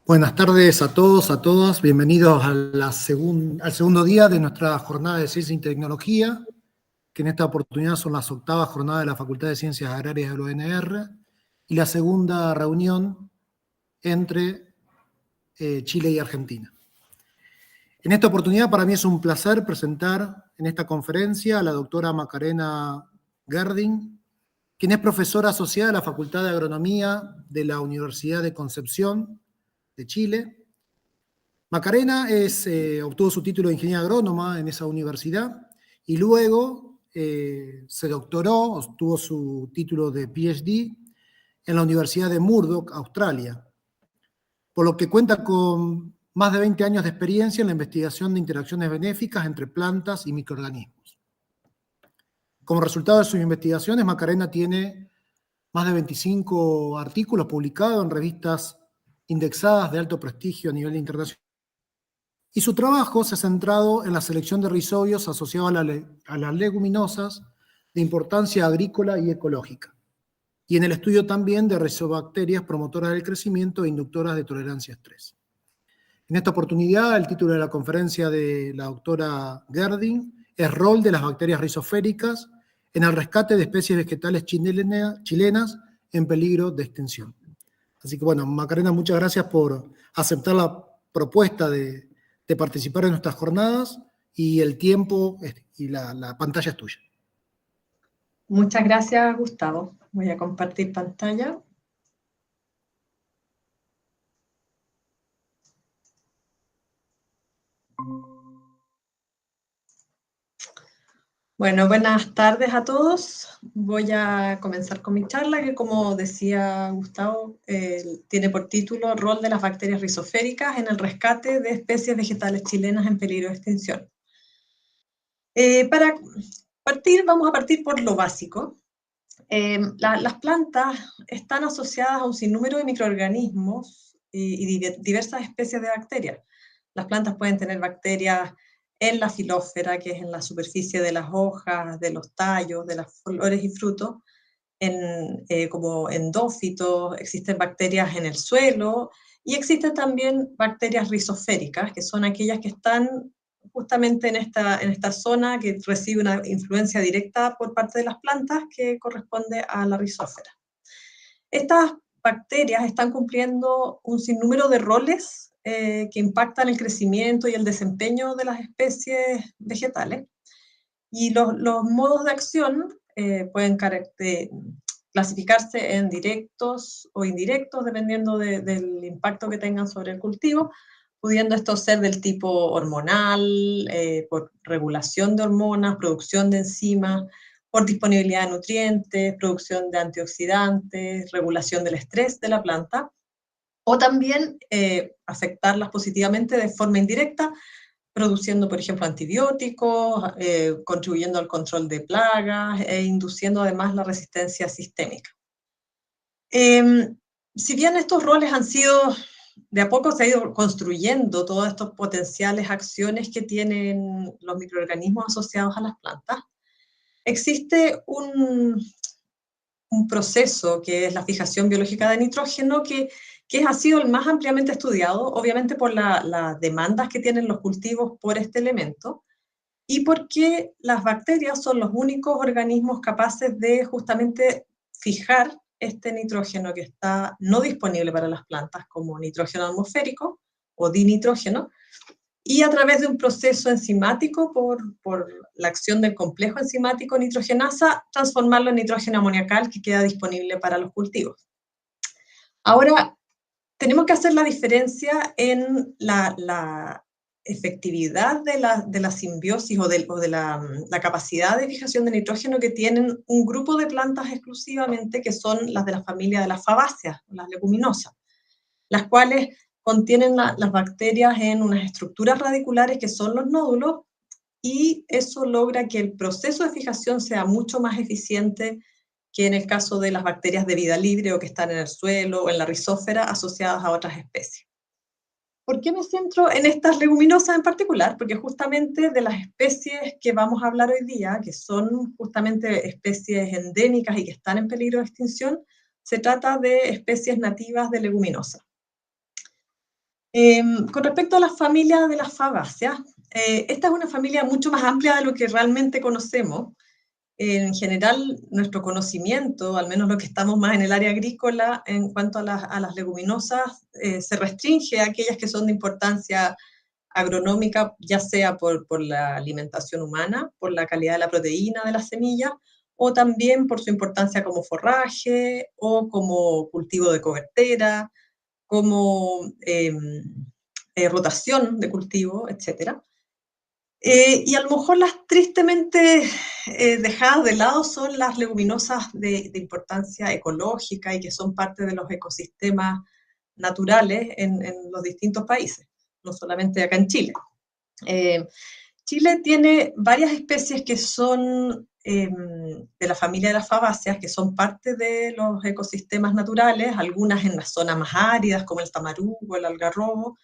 Buenas tardes a todos, a todas. Bienvenidos al segundo día de nuestra jornada de Ciencia y Tecnología, que en esta oportunidad son las octavas jornadas de la Facultad de Ciencias Agrarias de la UNR y la segunda reunión entre Chile y Argentina. En esta oportunidad para mí es un placer presentar en esta conferencia a la doctora Macarena Gerding, quien es profesora asociada de la Facultad de Agronomía de la Universidad de Concepción de Chile. Macarena obtuvo su título de ingeniera agrónoma en esa universidad y luego se doctoró, obtuvo su título de PhD en la Universidad de Murdoch, Australia, por lo que cuenta con más de 20 años de experiencia en la investigación de interacciones benéficas entre plantas y microorganismos. Como resultado de sus investigaciones, Macarena tiene más de 25 artículos publicados en revistas indexadas de alto prestigio a nivel internacional. Y su trabajo se ha centrado en la selección de rhizobios asociados a las leguminosas de importancia agrícola y ecológica, y en el estudio también de rizobacterias promotoras del crecimiento e inductoras de tolerancia a estrés. En esta oportunidad, el título de la conferencia de la doctora Gerding es Rol de las bacterias rizoféricas en el rescate de especies vegetales chilenas en peligro de extinción. Así que bueno, Macarena, muchas gracias por aceptar la propuesta de participar en nuestras jornadas, y el tiempo y la pantalla es tuya. Muchas gracias, Gustavo. Voy a compartir pantalla. Bueno, buenas tardes a todos. Voy a comenzar con mi charla, que como decía Gustavo, tiene por título Rol de las bacterias rizoféricas en el rescate de especies vegetales chilenas en peligro de extinción. Para partir, vamos a partir por lo básico. Las plantas están asociadas a un sinnúmero de microorganismos y diversas especies de bacterias. Las plantas pueden tener bacterias en la filósfera, que es en la superficie de las hojas, de los tallos, de las flores y frutos, como endófitos, existen bacterias en el suelo, y existen también bacterias rizoféricas, que son aquellas que están justamente en esta zona que recibe una influencia directa por parte de las plantas que corresponde a la rizósfera. Estas bacterias están cumpliendo un sinnúmero de roles que impactan el crecimiento y el desempeño de las especies vegetales. Y los modos de acción pueden clasificarse en directos o indirectos, dependiendo del impacto que tengan sobre el cultivo, pudiendo esto ser del tipo hormonal, por regulación de hormonas, producción de enzimas, por disponibilidad de nutrientes, producción de antioxidantes, regulación del estrés de la planta, o también afectarlas positivamente de forma indirecta, produciendo, por ejemplo, antibióticos, contribuyendo al control de plagas e induciendo además la resistencia sistémica. Si bien estos roles han sido, de a poco se ha ido construyendo todas estas potenciales acciones que tienen los microorganismos asociados a las plantas, existe un proceso que es la fijación biológica de nitrógeno que ha sido el más ampliamente estudiado, obviamente por las demandas que tienen los cultivos por este elemento, y porque las bacterias son los únicos organismos capaces de justamente fijar este nitrógeno que está no disponible para las plantas como nitrógeno atmosférico o dinitrógeno, y a través de un proceso enzimático, por la acción del complejo enzimático nitrogenasa, transformarlo en nitrógeno amoniacal que queda disponible para los cultivos. Ahora, tenemos que hacer la diferencia en la efectividad de la simbiosis o de la capacidad de fijación de nitrógeno que tienen un grupo de plantas exclusivamente, que son las de la familia de las fabáceas, las leguminosas, las cuales contienen las bacterias en unas estructuras radiculares que son los nódulos, y eso logra que el proceso de fijación sea mucho más eficiente que en el caso de las bacterias de vida libre o que están en el suelo o en la rizósfera asociadas a otras especies. ¿Por qué me centro en estas leguminosas en particular? Porque justamente de las especies que vamos a hablar hoy día, que son justamente especies endémicas y que están en peligro de extinción, se trata de especies nativas de leguminosas. Con respecto a las familias de las fabáceas, esta es una familia mucho más amplia de lo que realmente conocemos. En general, nuestro conocimiento, al menos lo que estamos más en el área agrícola, en cuanto a las leguminosas, se restringe a aquellas que son de importancia agronómica, ya sea por la alimentación humana, por la calidad de la proteína de las semillas, o también por su importancia como forraje o como cultivo de cobertera, como rotación de cultivo, etc. Y a lo mejor las tristemente dejadas de lado son las leguminosas de importancia ecológica y que son parte de los ecosistemas naturales en los distintos países, no solamente acá en Chile. Chile tiene varias especies que son de la familia de las fabáceas, que son parte de los ecosistemas naturales, algunas en las zonas más áridas, como el tamarugo, el algarrobo,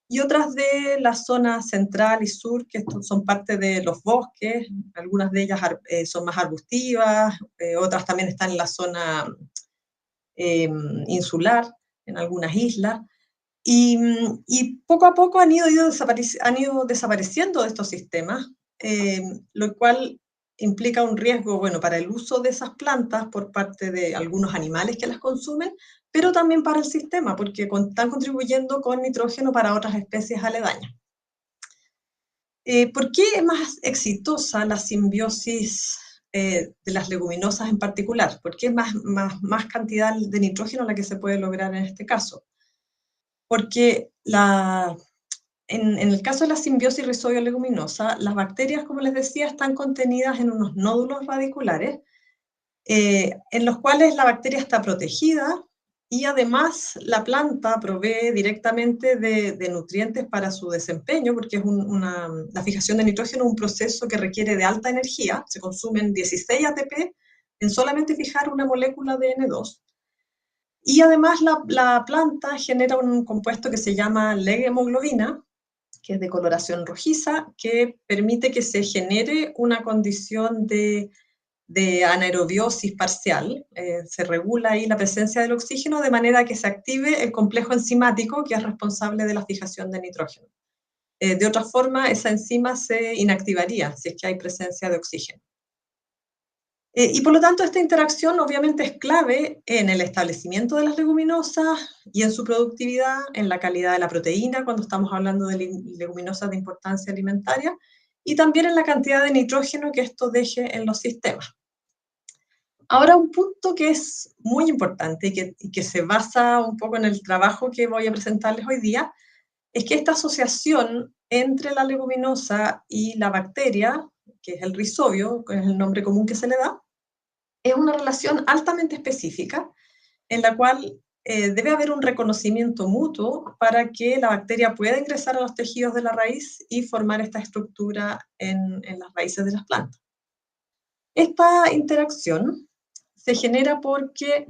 y otras de la zona central y sur, que son parte de los bosques, algunas de ellas son más arbustivas, otras también están en la zona insular, en algunas islas, y poco a poco han ido desapareciendo de estos sistemas, lo cual implica un riesgo, bueno, para el uso de esas plantas por parte de algunos animales que las consumen, pero también para el sistema, porque están contribuyendo con nitrógeno para otras especies aledañas. ¿Por qué es más exitosa la simbiosis de las leguminosas en particular? ¿Por qué es más cantidad de nitrógeno la que se puede lograr en este caso? Porque en el caso de la simbiosis rizobio-leguminosa, las bacterias, como les decía, están contenidas en unos nódulos radiculares, en los cuales la bacteria está protegida y además la planta provee directamente de nutrientes para su desempeño, porque es la fijación de nitrógeno es un proceso que requiere de alta energía, se consumen 16 ATP en solamente fijar una molécula de N2. Y además la planta genera un compuesto que se llama leghemoglobina, que es de coloración rojiza, que permite que se genere una condición de anaerobiosis parcial. Se regula ahí la presencia del oxígeno de manera que se active el complejo enzimático que es responsable de la fijación de nitrógeno. De otra forma, esa enzima se inactivaría si es que hay presencia de oxígeno. Y por lo tanto, esta interacción obviamente es clave en el establecimiento de las leguminosas y en su productividad, en la calidad de la proteína, cuando estamos hablando de leguminosas de importancia alimentaria, y también en la cantidad de nitrógeno que esto deje en los sistemas. Ahora, un punto que es muy importante y que se basa un poco en el trabajo que voy a presentarles hoy día, es que esta asociación entre la leguminosa y la bacteria, que es el rizobio, que es el nombre común que se le da, es una relación altamente específica en la cual debe haber un reconocimiento mutuo para que la bacteria pueda ingresar a los tejidos de la raíz y formar esta estructura en las raíces de las plantas. Esta interacción se genera porque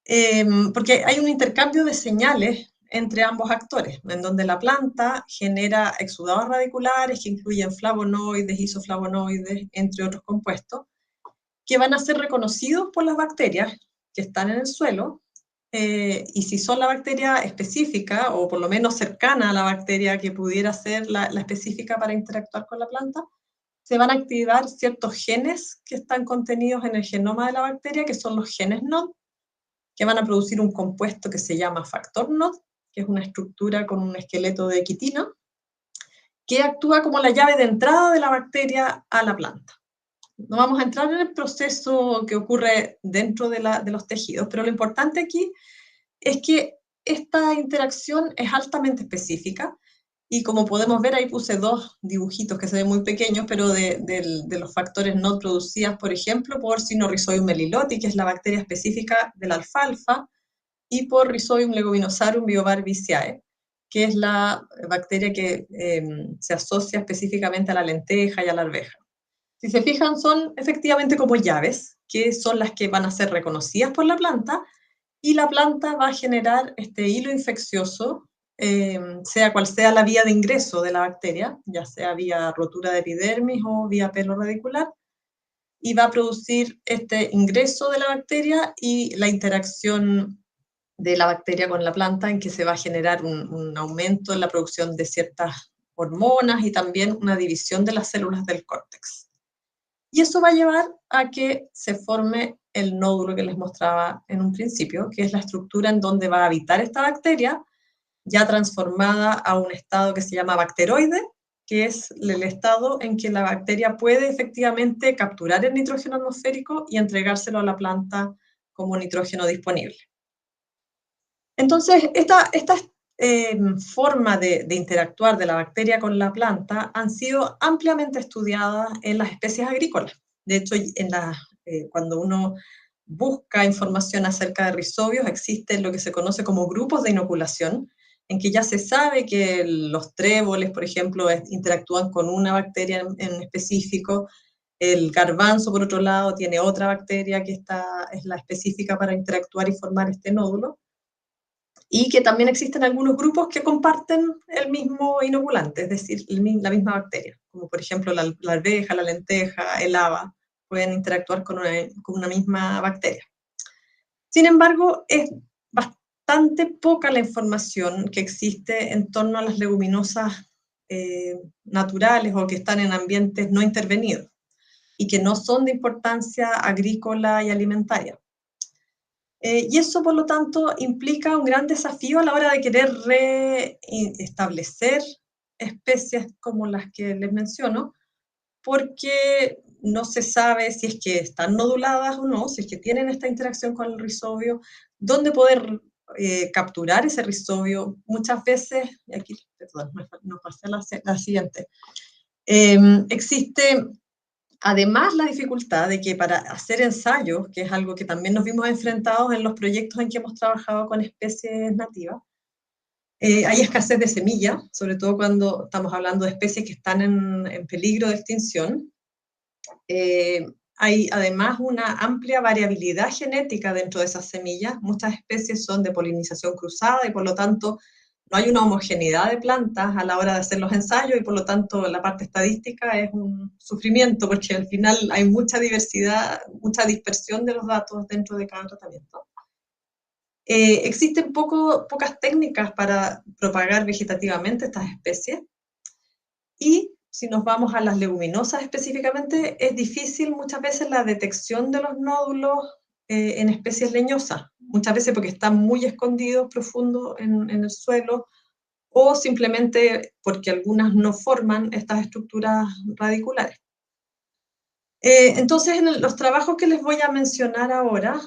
hay un intercambio de señales entre ambos actores, en donde la planta genera exudados radiculares que incluyen flavonoides, isoflavonoides, entre otros compuestos, que van a ser reconocidos por las bacterias que están en el suelo, y si son la bacteria específica, o por lo menos cercana a la bacteria que pudiera ser la específica para interactuar con la planta, se van a activar ciertos genes que están contenidos en el genoma de la bacteria, que son los genes NOD, que van a producir un compuesto que se llama factor NOD, que es una estructura con un esqueleto de quitina, que actúa como la llave de entrada de la bacteria a la planta. No vamos a entrar en el proceso que ocurre dentro de los tejidos, pero lo importante aquí es que esta interacción es altamente específica y como podemos ver, ahí puse dos dibujitos que se ven muy pequeños, pero de los factores NOD producidas, por ejemplo, por Sinorhizoium meliloti, que es la bacteria específica de la alfalfa, y por Rhizobium leguminosarum biobarbicae, que es la bacteria que se asocia específicamente a la lenteja y a la arveja. Si se fijan, son efectivamente como llaves, que son las que van a ser reconocidas por la planta, y la planta va a generar este hilo infeccioso, sea cual sea la vía de ingreso de la bacteria, ya sea vía rotura de epidermis o vía pelo radicular, y va a producir este ingreso de la bacteria y la interacción de la bacteria con la planta, en que se va a generar un aumento en la producción de ciertas hormonas y también una división de las células del córtex. Y eso va a llevar a que se forme el nódulo que les mostraba en un principio, que es la estructura en donde va a habitar esta bacteria, ya transformada a un estado que se llama bacteroide, que es el estado en que la bacteria puede efectivamente capturar el nitrógeno atmosférico y entregárselo a la planta como nitrógeno disponible. Entonces, esta forma de interactuar de la bacteria con la planta han sido ampliamente estudiadas en las especies agrícolas. De hecho, cuando uno busca información acerca de rizobios, existen lo que se conoce como grupos de inoculación, en que ya se sabe que los tréboles, por ejemplo, interactúan con una bacteria en específico. El garbanzo, por otro lado, tiene otra bacteria que es la específica para interactuar y formar este nódulo. Y que también existen algunos grupos que comparten el mismo inoculante, es decir, la misma bacteria, como por ejemplo la arveja, la lenteja, el haba, pueden interactuar con una misma bacteria. Sin embargo, es bastante poca la información que existe en torno a las leguminosas naturales o que están en ambientes no intervenidos y que no son de importancia agrícola y alimentaria. Y eso, por lo tanto, implica un gran desafío a la hora de querer reestablecer especies como las que les menciono, porque no se sabe si es que están noduladas o no, si es que tienen esta interacción con el rizobio, dónde poder capturar ese rizobio. Muchas veces, y aquí, perdón, no pasé a la siguiente, existe además la dificultad de que para hacer ensayos, que es algo que también nos vimos enfrentados en los proyectos en que hemos trabajado con especies nativas, hay escasez de semillas, sobre todo cuando estamos hablando de especies que están en peligro de extinción. Hay además una amplia variabilidad genética dentro de esas semillas. Muchas especies son de polinización cruzada y por lo tanto no hay una homogeneidad de plantas a la hora de hacer los ensayos y por lo tanto la parte estadística es un sufrimiento porque al final hay mucha diversidad, mucha dispersión de los datos dentro de cada tratamiento. Existen pocas técnicas para propagar vegetativamente estas especies y si nos vamos a las leguminosas específicamente, es difícil muchas veces la detección de los nódulos en especies leñosas, muchas veces porque están muy escondidos, profundos en el suelo, o simplemente porque algunas no forman estas estructuras radiculares. Entonces, en los trabajos que les voy a mencionar ahora,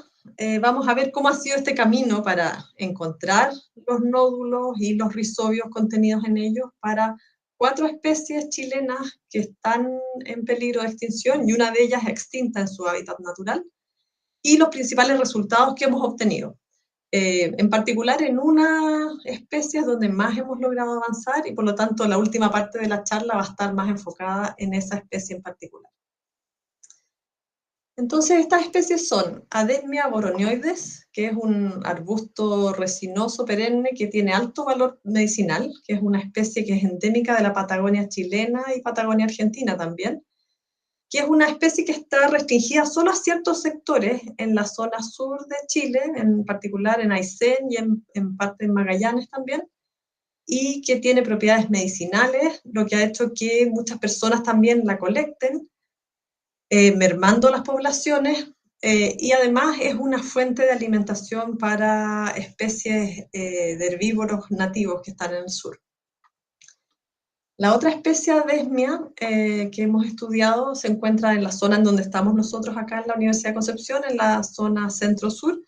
vamos a ver cómo ha sido este camino para encontrar los nódulos y los rizobios contenidos en ellos para 4 especies chilenas que están en peligro de extinción y una de ellas extinta en su hábitat natural, y los principales resultados que hemos obtenido. En particular en una especie es donde más hemos logrado avanzar y por lo tanto la última parte de la charla va a estar más enfocada en esa especie en particular. Entonces, estas especies son Adesmia boronioides, que es un arbusto resinoso perenne que tiene alto valor medicinal, que es una especie que es endémica de la Patagonia chilena y Patagonia argentina también, que es una especie que está restringida solo a ciertos sectores en la zona sur de Chile, en particular en Aysén y en parte de Magallanes también, y que tiene propiedades medicinales, lo que ha hecho que muchas personas también la colecten, mermando las poblaciones, y además es una fuente de alimentación para especies de herbívoros nativos que están en el sur. La otra especie Adesmia que hemos estudiado se encuentra en la zona en donde estamos nosotros acá en la Universidad de Concepción, en la zona centro-sur,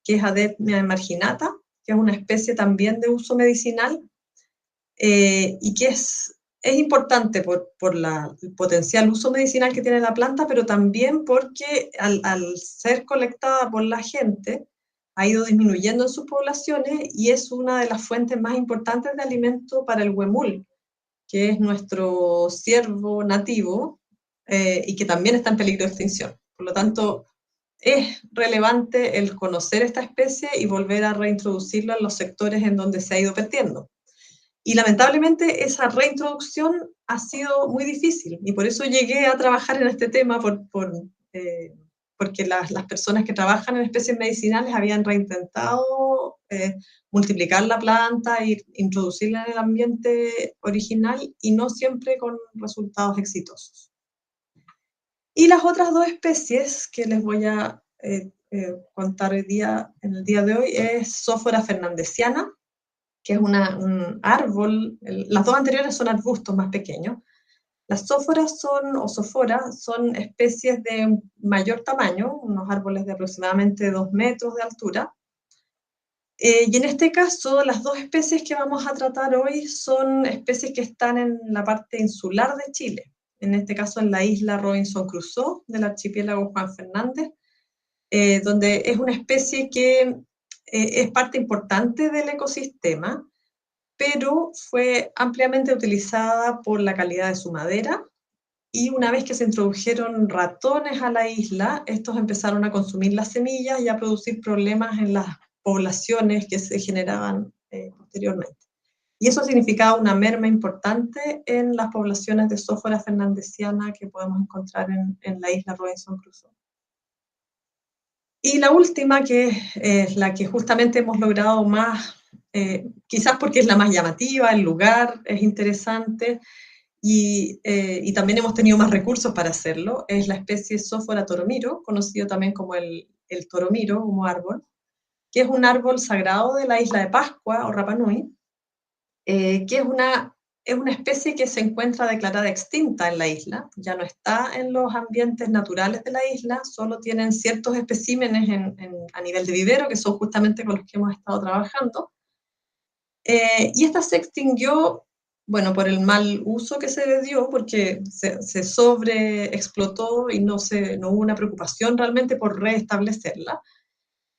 que es Adesmia marginata, que es una especie también de uso medicinal y que es importante por el potencial uso medicinal que tiene la planta, pero también porque al ser colectada por la gente, ha ido disminuyendo en sus poblaciones y es una de las fuentes más importantes de alimento para el huemul, que es nuestro ciervo nativo y que también está en peligro de extinción. Por lo tanto, es relevante el conocer esta especie y volver a reintroducirla en los sectores en donde se ha ido perdiendo. Y lamentablemente esa reintroducción ha sido muy difícil y por eso llegué a trabajar en este tema porque las personas que trabajan en especies medicinales habían reintentado multiplicar la planta e introducirla en el ambiente original y no siempre con resultados exitosos. Y las otras dos especies que les voy a contar en el día de hoy es Sophora fernandesiana, que es un árbol. Las dos anteriores son arbustos más pequeños. Las sóforas son especies de mayor tamaño, unos árboles de aproximadamente 2 metros de altura. Y en este caso, las dos especies que vamos a tratar hoy son especies que están en la parte insular de Chile. En este caso, en la isla Robinson Crusoe, del archipiélago Juan Fernández, donde es una especie que es parte importante del ecosistema, pero fue ampliamente utilizada por la calidad de su madera, y una vez que se introdujeron ratones a la isla, estos empezaron a consumir las semillas y a producir problemas en las poblaciones que se generaban posteriormente. Y eso significaba una merma importante en las poblaciones de Sophora fernandesiana que podemos encontrar en la isla Robinson Crusoe. Y la última, que es la que justamente hemos logrado más, quizás porque es la más llamativa, el lugar es interesante, y también hemos tenido más recursos para hacerlo, es la especie Sophora toromiro, conocido también como el toromiro como árbol, que es un árbol sagrado de la isla de Pascua o Rapa Nui, que es una especie que se encuentra declarada extinta en la isla, ya no está en los ambientes naturales de la isla, solo tienen ciertos especímenes a nivel de vivero, que son justamente con los que hemos estado trabajando, y esta se extinguió, bueno, por el mal uso que se le dio, porque se sobreexplotó y no hubo una preocupación realmente por restablecerla,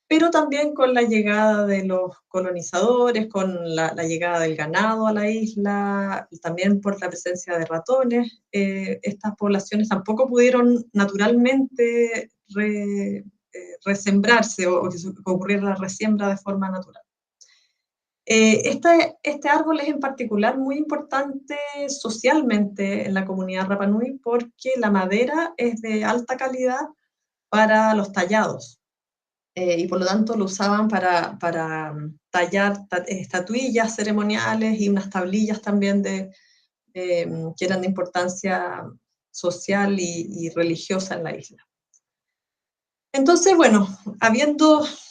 pero también con la llegada de los colonizadores, con la llegada del ganado a la isla, y también por la presencia de ratones, estas poblaciones tampoco pudieron naturalmente resembrarse o que ocurriera la resiembra de forma natural. Este árbol es en particular muy importante socialmente en la comunidad Rapa Nui porque la madera es de alta calidad para los tallados, y por lo tanto lo usaban para tallar estatuillas ceremoniales y unas tablillas también que eran de importancia social y religiosa en la isla. Entonces, bueno,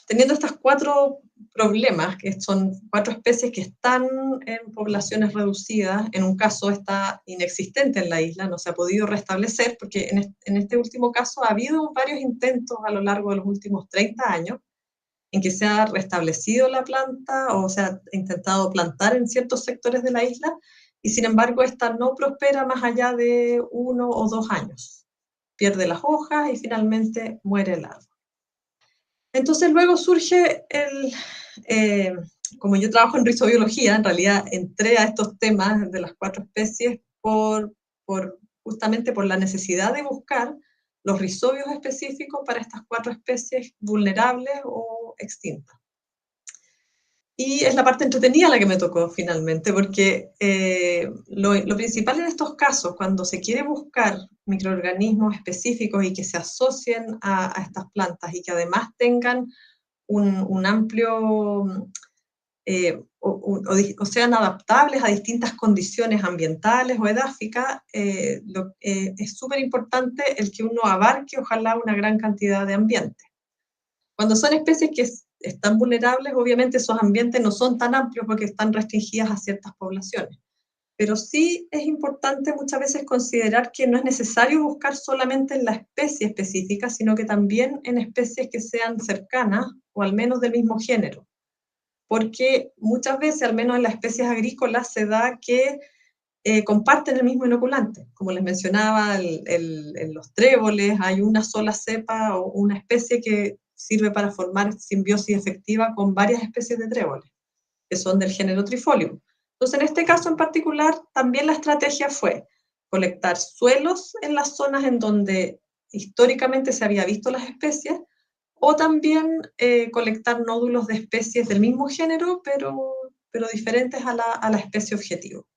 teniendo estos 4 problemas, que son 4 especies que están en poblaciones reducidas, en un caso está inexistente en la isla, no se ha podido restablecer, porque en este último caso ha habido varios intentos a lo largo de los últimos 30 años en que se ha restablecido la planta o se ha intentado plantar en ciertos sectores de la isla, y sin embargo esta no prospera más allá de 1 o 2 años. Pierde las hojas y finalmente muere el árbol. Entonces luego surge como yo trabajo en rizobiología, en realidad entré a estos temas de las 4 especies justamente por la necesidad de buscar los rizobios específicos para estas 4 especies vulnerables o extintas. Y es la parte entretenida la que me tocó finalmente, porque lo principal en estos casos, cuando se quiere buscar microorganismos específicos y que se asocien a estas plantas y que además tengan un amplio, o sean adaptables a distintas condiciones ambientales o edáficas, es súper importante el que uno abarque, ojalá, una gran cantidad de ambientes. Cuando son especies que están vulnerables, obviamente esos ambientes no son tan amplios porque están restringidas a ciertas poblaciones. Pero sí es importante muchas veces considerar que no es necesario buscar solamente en la especie específica, sino que también en especies que sean cercanas o al menos del mismo género. Porque muchas veces, al menos en las especies agrícolas, se da que comparten el mismo inoculante. Como les mencionaba, en los tréboles hay una sola cepa o una especie que sirve para formar simbiosis efectiva con varias especies de tréboles, que son del género Trifolium. Entonces, en este caso en particular, también la estrategia fue colectar suelos en las zonas en donde históricamente se había visto las especies, o también colectar nódulos de especies del mismo género, pero diferentes a la especie objetivo.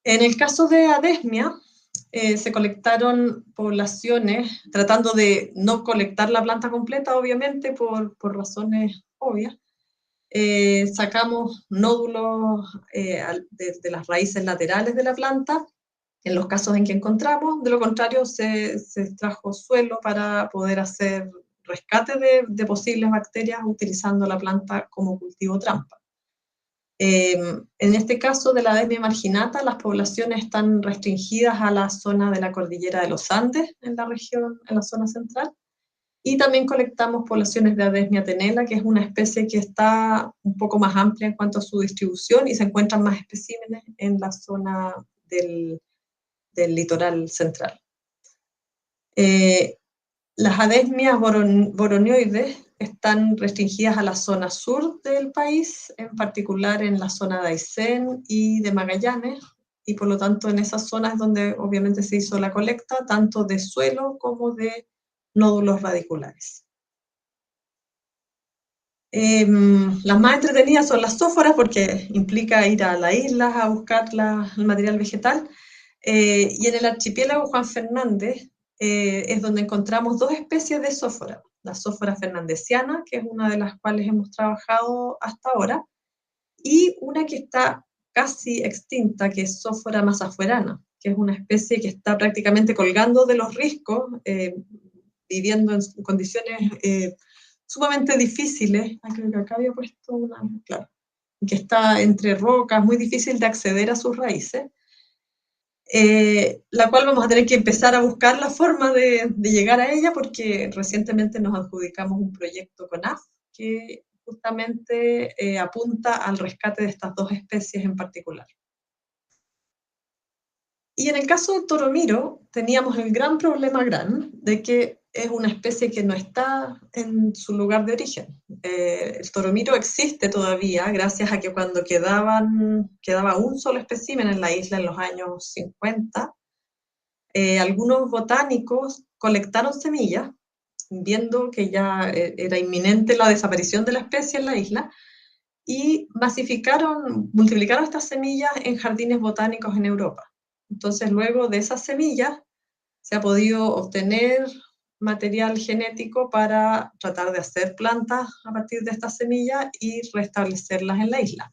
En el caso de Adesmia, se colectaron poblaciones, tratando de no colectar la planta completa, obviamente, por razones obvias, sacamos nódulos de las raíces laterales de la planta, en los casos en que encontramos. De lo contrario, se extrajo suelo para poder hacer rescate de posibles bacterias utilizando la planta como cultivo trampa. En este caso de la Adesmia marginata, las poblaciones están restringidas a la zona de la cordillera de los Andes, en la región, en la zona central, y también colectamos poblaciones de Adesmia tenela, que es una especie que está un poco más amplia en cuanto a su distribución y se encuentran más especímenes en la zona del litoral central. Las adesmias boronioides están restringidas a la zona sur del país, en particular en la zona de Aysén y de Magallanes, y por lo tanto en esas zonas es donde obviamente se hizo la colecta, tanto de suelo como de nódulos radiculares. Las más entretenidas son las zóforas, porque implica ir a las islas a buscar el material vegetal, y en el archipiélago Juan Fernández es donde encontramos dos especies de zófora. La zófora fernandesiana, que es una de las cuales hemos trabajado hasta ahora, y una que está casi extinta, que es zófora mazafuerana, que es una especie que está prácticamente colgando de los riscos, viviendo en condiciones sumamente difíciles. Creo que acá había puesto una, claro, que está entre rocas, muy difícil de acceder a sus raíces. La cual vamos a tener que empezar a buscar la forma de llegar a ella, porque recientemente nos adjudicamos un proyecto con AF que justamente apunta al rescate de estas dos especies en particular. Y en el caso del toromiro teníamos el gran problema de que es una especie que no está en su lugar de origen. El toromiro existe todavía gracias a que cuando quedaba un solo espécimen en la isla en los años 50, algunos botánicos colectaron semillas, viendo que ya era inminente la desaparición de la especie en la isla, y multiplicaron estas semillas en jardines botánicos en Europa. Entonces, luego de esas semillas, se ha podido obtener material genético para tratar de hacer plantas a partir de estas semillas y restablecerlas en la isla.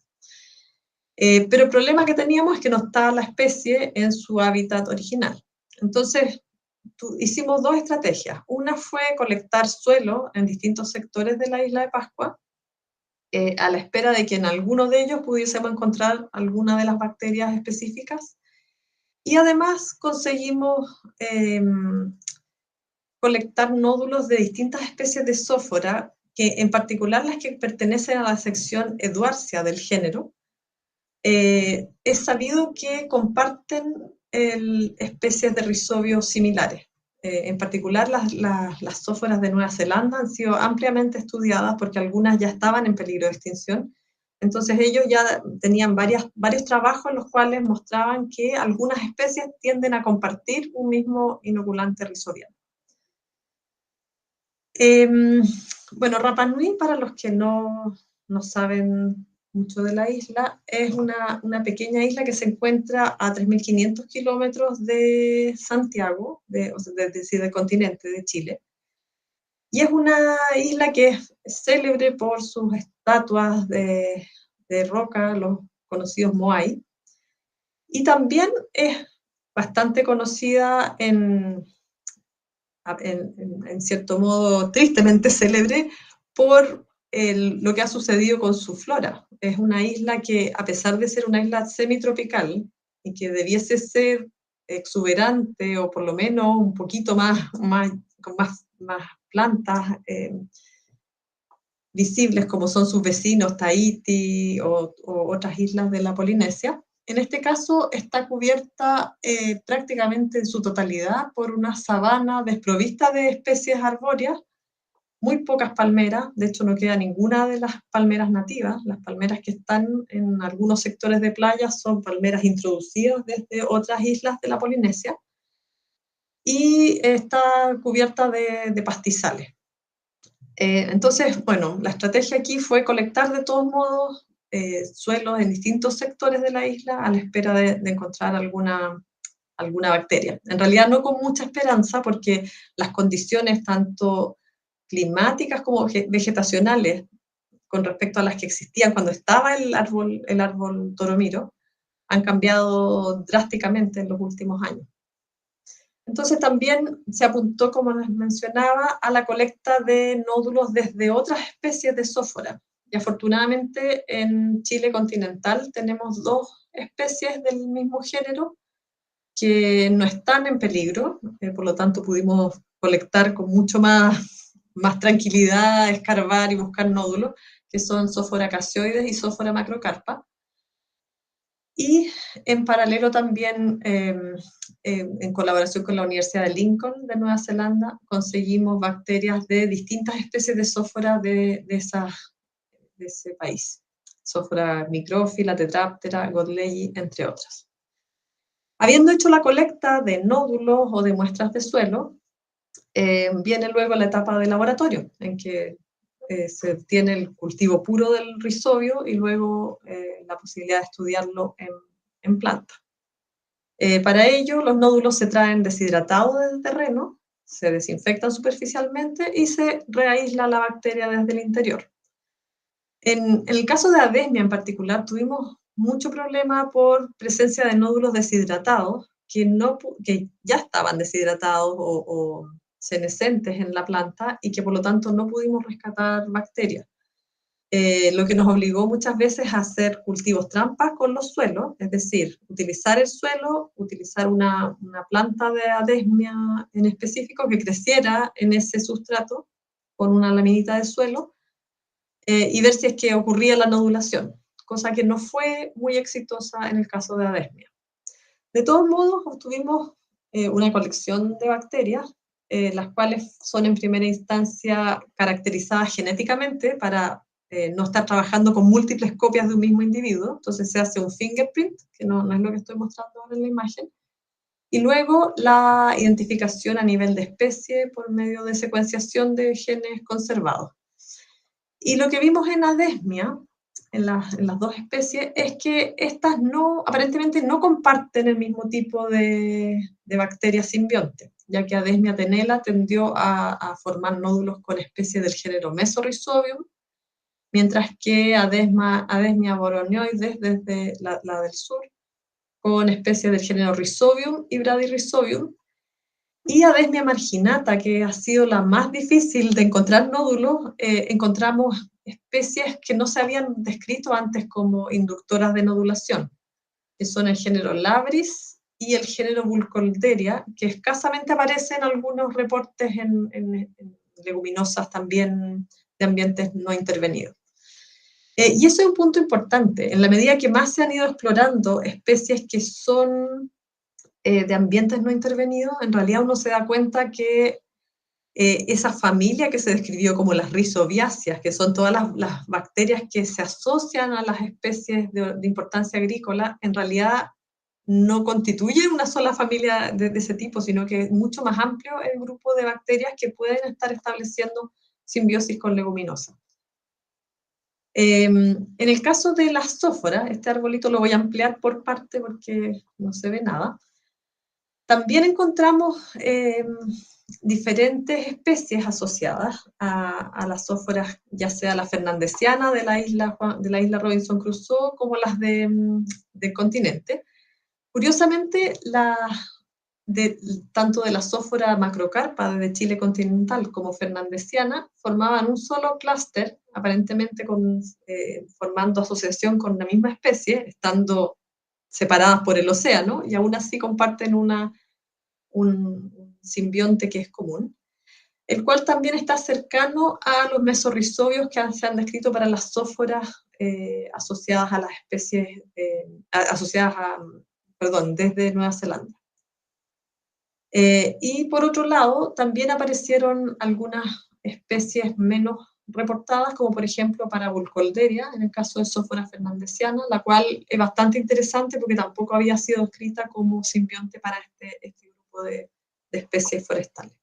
Pero el problema que teníamos es que no está la especie en su hábitat original. Entonces, hicimos dos estrategias. Una fue colectar suelo en distintos sectores de la isla de Pascua, a la espera de que en alguno de ellos pudiésemos encontrar alguna de las bacterias específicas. Y además conseguimos colectar nódulos de distintas especies de zófora, que en particular las que pertenecen a la sección Edwardsia del género. Es sabido que comparten especies de rhizobios similares. En particular, las zóforas de Nueva Zelanda han sido ampliamente estudiadas porque algunas ya estaban en peligro de extinción. Entonces ellos ya tenían varios trabajos en los cuales mostraban que algunas especies tienden a compartir un mismo inoculante rhizobiano. Bueno, Rapa Nui, para los que no saben mucho de la isla, es una pequeña isla que se encuentra a 3.500 kilómetros de Santiago, es decir, del continente de Chile. Y es una isla que es célebre por sus estatuas de roca, los conocidos moai. Y también es bastante conocida en cierto modo, tristemente célebre por lo que ha sucedido con su flora. Es una isla que, a pesar de ser una isla semitropical y que debiese ser exuberante o por lo menos un poquito con más plantas visibles, como son sus vecinos Tahití o otras islas de la Polinesia, en este caso está cubierta prácticamente en su totalidad por una sabana desprovista de especies arbóreas, muy pocas palmeras. De hecho no queda ninguna de las palmeras nativas. Las palmeras que están en algunos sectores de playa son palmeras introducidas desde otras islas de la Polinesia, y está cubierta de pastizales. Entonces, bueno, la estrategia aquí fue colectar de todos modos suelos en distintos sectores de la isla a la espera de encontrar alguna bacteria. En realidad no con mucha esperanza, porque las condiciones tanto climáticas como vegetacionales con respecto a las que existían cuando estaba el árbol Toromiro, han cambiado drásticamente en los últimos años. Entonces también se apuntó, como les mencionaba, a la colecta de nódulos desde otras especies de Sophora. Y afortunadamente en Chile continental tenemos 2 especies del mismo género que no están en peligro, por lo tanto pudimos colectar con mucho más tranquilidad, escarbar y buscar nódulos, que son Sophora casioides y Sophora macrocarpa. Y en paralelo también, en colaboración con la Universidad de Lincoln de Nueva Zelanda, conseguimos bacterias de distintas especies de Sophora de ese país. Sophora micrófila, tetráptera, godleyi, entre otras. Habiendo hecho la colecta de nódulos o de muestras de suelo, viene luego la etapa de laboratorio, en que se tiene el cultivo puro del rizobio y luego la posibilidad de estudiarlo en planta. Para ello, los nódulos se traen deshidratados del terreno, se desinfectan superficialmente y se reaísla la bacteria desde el interior. En el caso de Adesmia en particular, tuvimos mucho problema por presencia de nódulos deshidratados que ya estaban deshidratados o senescentes en la planta y que por lo tanto no pudimos rescatar bacterias. Lo que nos obligó muchas veces a hacer cultivos trampas con los suelos, es decir, utilizar el suelo, utilizar una planta de Adesmia en específico que creciera en ese sustrato con una laminita de suelo y ver si es que ocurría la nodulación, cosa que no fue muy exitosa en el caso de Adesmia. De todos modos, obtuvimos una colección de bacterias, las cuales son en primera instancia caracterizadas genéticamente para no estar trabajando con múltiples copias de un mismo individuo, entonces se hace un fingerprint, que no es lo que estoy mostrando ahora en la imagen, y luego la identificación a nivel de especie por medio de secuenciación de genes conservados. Y lo que vimos en Adesmia, en las 2 especies, es que estas aparentemente no comparten el mismo tipo de bacterias simbionte, ya que Adesmia tenela tendió a formar nódulos con especies del género Mesorhizobium, mientras que Adesmia boronioides, desde la del sur, con especies del género Rhizobium y Bradyrhizobium, y Adesmia marginata, que ha sido la más difícil de encontrar nódulos, encontramos especies que no se habían descrito antes como inductoras de nodulación, que son el género Labris y el género Burkholderia, que escasamente aparecen en algunos reportes en leguminosas también de ambientes no intervenidos. Y eso es un punto importante. En la medida que más se han ido explorando especies que son de ambientes no intervenidos, en realidad uno se da cuenta que esa familia que se describió como las rizobiáceas, que son todas las bacterias que se asocian a las especies de importancia agrícola, en realidad no constituyen una sola familia de ese tipo, sino que es mucho más amplio el grupo de bacterias que pueden estar estableciendo simbiosis con leguminosas. En el caso de las Sophora, este arbolito lo voy a ampliar por parte porque no se ve nada. También encontramos diferentes especies asociadas a las Sophoras, ya sea la fernandesiana de la isla Robinson Crusoe, como las del continente. Curiosamente, tanto de la Sophora macrocarpa de Chile continental como fernandesiana formaban un solo clúster, aparentemente formando asociación con la misma especie, estando separadas por el océano, y aún así comparten un simbionte que es común, el cual también está cercano a los mesorhizobios que se han descrito para las Sophoras asociadas a las especies, desde Nueva Zelanda. Y por otro lado, también aparecieron algunas especies menos reportadas, como por ejemplo para Burkholderia, en el caso de Sophora fernandesiana, la cual es bastante interesante porque tampoco había sido escrita como simbionte para este grupo de especies forestales.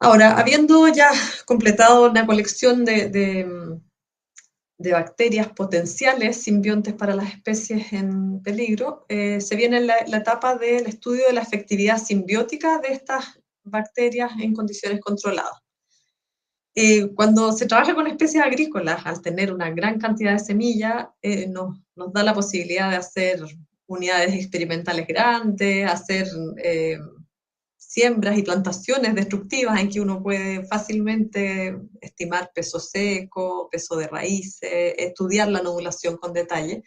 Ahora, habiendo ya completado una colección de bacterias potenciales simbiontes para las especies en peligro, se viene la etapa del estudio de la efectividad simbiótica de estas bacterias en condiciones controladas. Cuando se trabaja con especies agrícolas, al tener una gran cantidad de semillas, nos da la posibilidad de hacer unidades experimentales grandes, hacer siembras y plantaciones destructivas en que uno puede fácilmente estimar peso seco, peso de raíces, estudiar la nodulación con detalle.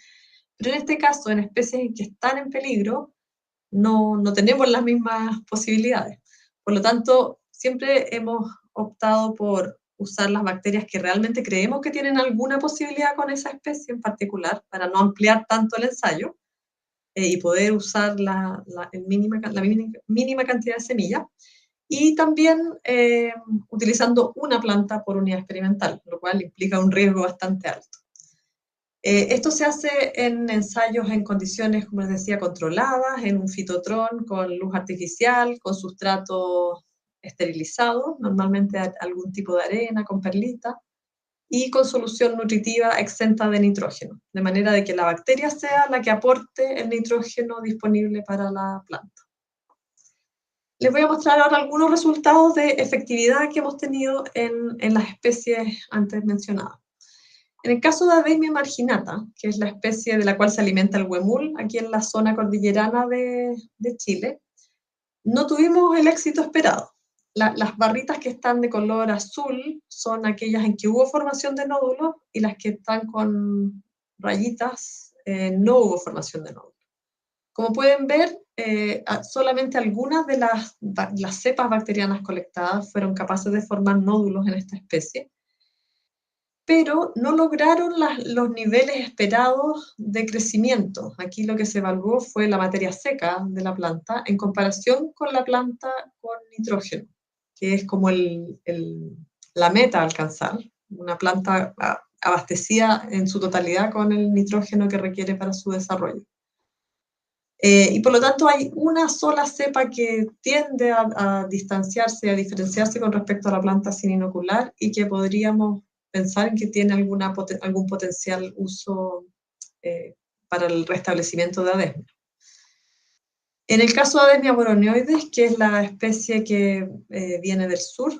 Pero en este caso, en especies que están en peligro, no tenemos las mismas posibilidades. Por lo tanto, siempre hemos optado por usar las bacterias que realmente creemos que tienen alguna posibilidad con esa especie en particular, para no ampliar tanto el ensayo y poder usar la mínima cantidad de semillas. Y también utilizando una planta por unidad experimental, lo cual implica un riesgo bastante alto. Esto se hace en ensayos en condiciones, como les decía, controladas, en un fitotrón con luz artificial, con sustrato esterilizado, normalmente algún tipo de arena con perlita, y con solución nutritiva exenta de nitrógeno, de manera de que la bacteria sea la que aporte el nitrógeno disponible para la planta. Les voy a mostrar ahora algunos resultados de efectividad que hemos tenido en las especies antes mencionadas. En el caso de Adesmia marginata, que es la especie de la cual se alimenta el huemul aquí en la zona cordillerana de Chile, no tuvimos el éxito esperado. Las barritas que están de color azul son aquellas en que hubo formación de nódulos y las que están con rayitas no hubo formación de nódulos. Como pueden ver, solamente algunas de las cepas bacterianas colectadas fueron capaces de formar nódulos en esta especie, pero no lograron los niveles esperados de crecimiento. Aquí lo que se evaluó fue la materia seca de la planta en comparación con la planta con nitrógeno, que es como la meta a alcanzar, una planta abastecida en su totalidad con el nitrógeno que requiere para su desarrollo. Y por lo tanto hay una sola cepa que tiende a distanciarse, a diferenciarse con respecto a la planta sin inocular y que podríamos pensar en que tiene algún potencial uso para el restablecimiento de Adesmia. En el caso de Adesmia boronioides, que es la especie que viene del sur,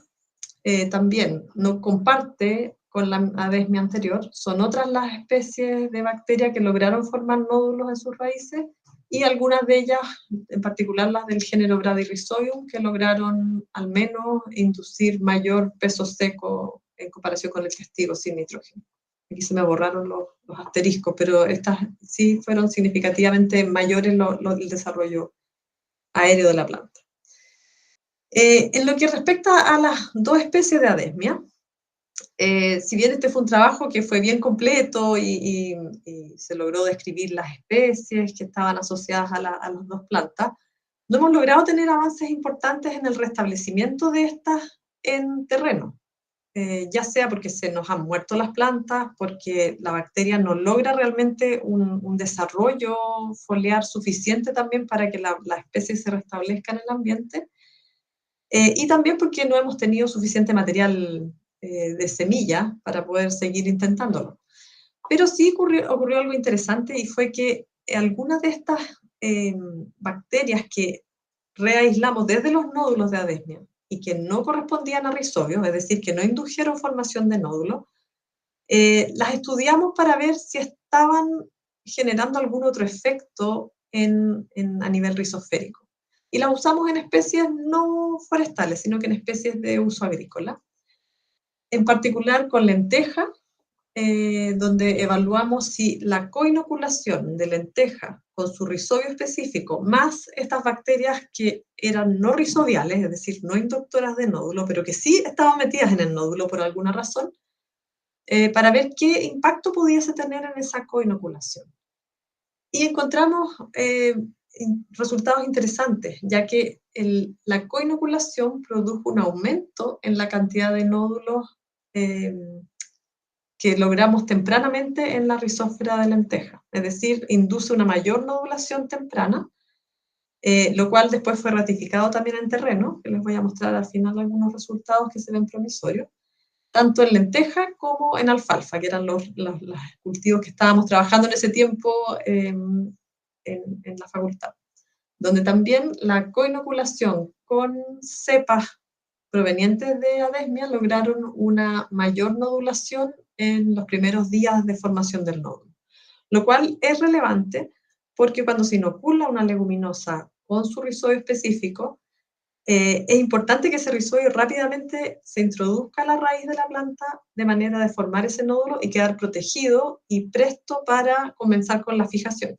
también no comparte con la Adesmia anterior, son otras las especies de bacterias que lograron formar nódulos en sus raíces y algunas de ellas, en particular las del género Bradyrhizobium, que lograron al menos inducir mayor peso seco en comparación con el testigo sin nitrógeno. Aquí se me borraron los asteriscos, pero estas sí fueron significativamente mayores el desarrollo aéreo de la planta. En lo que respecta a las dos especies de Adesmia, si bien este fue un trabajo que fue bien completo y se logró describir las especies que estaban asociadas a las dos plantas, no hemos logrado tener avances importantes en el restablecimiento de estas en terreno, ya sea porque se nos han muerto las plantas, porque la bacteria no logra realmente un desarrollo foliar suficiente también para que la especie se restablezca en el ambiente, y también porque no hemos tenido suficiente material de semilla para poder seguir intentándolo. Pero sí ocurrió algo interesante y fue que algunas de estas bacterias que reaislamos desde los nódulos de Adesmia y que no correspondían a Rhizobium, es decir, que no indujeron formación de nódulos, las estudiamos para ver si estaban generando algún otro efecto a nivel rizosférico. Y las usamos en especies no forestales, sino que en especies de uso agrícola. En particular con lenteja, donde evaluamos si la coinoculación de lenteja con su rizobio específico, más estas bacterias que eran no rizobiales, es decir, no inductoras de nódulo, pero que sí estaban metidas en el nódulo por alguna razón, para ver qué impacto pudiese tener en esa coinoculación. Y encontramos resultados interesantes, ya que la coinoculación produjo un aumento en la cantidad de nódulos que logramos tempranamente en la rizósfera de lenteja, es decir, induce una mayor nodulación temprana, lo cual después fue ratificado también en terreno, que les voy a mostrar al final algunos resultados que se ven promisorios, tanto en lenteja como en alfalfa, que eran los cultivos que estábamos trabajando en ese tiempo en la facultad, donde también la coinoculación con cepas provenientes de adesmia lograron una mayor nodulación en los primeros días de formación del nódulo, lo cual es relevante porque cuando se inocula una leguminosa con su rizodio específico, es importante que ese rizodio rápidamente se introduzca a la raíz de la planta de manera de formar ese nódulo y quedar protegido y presto para comenzar con la fijación.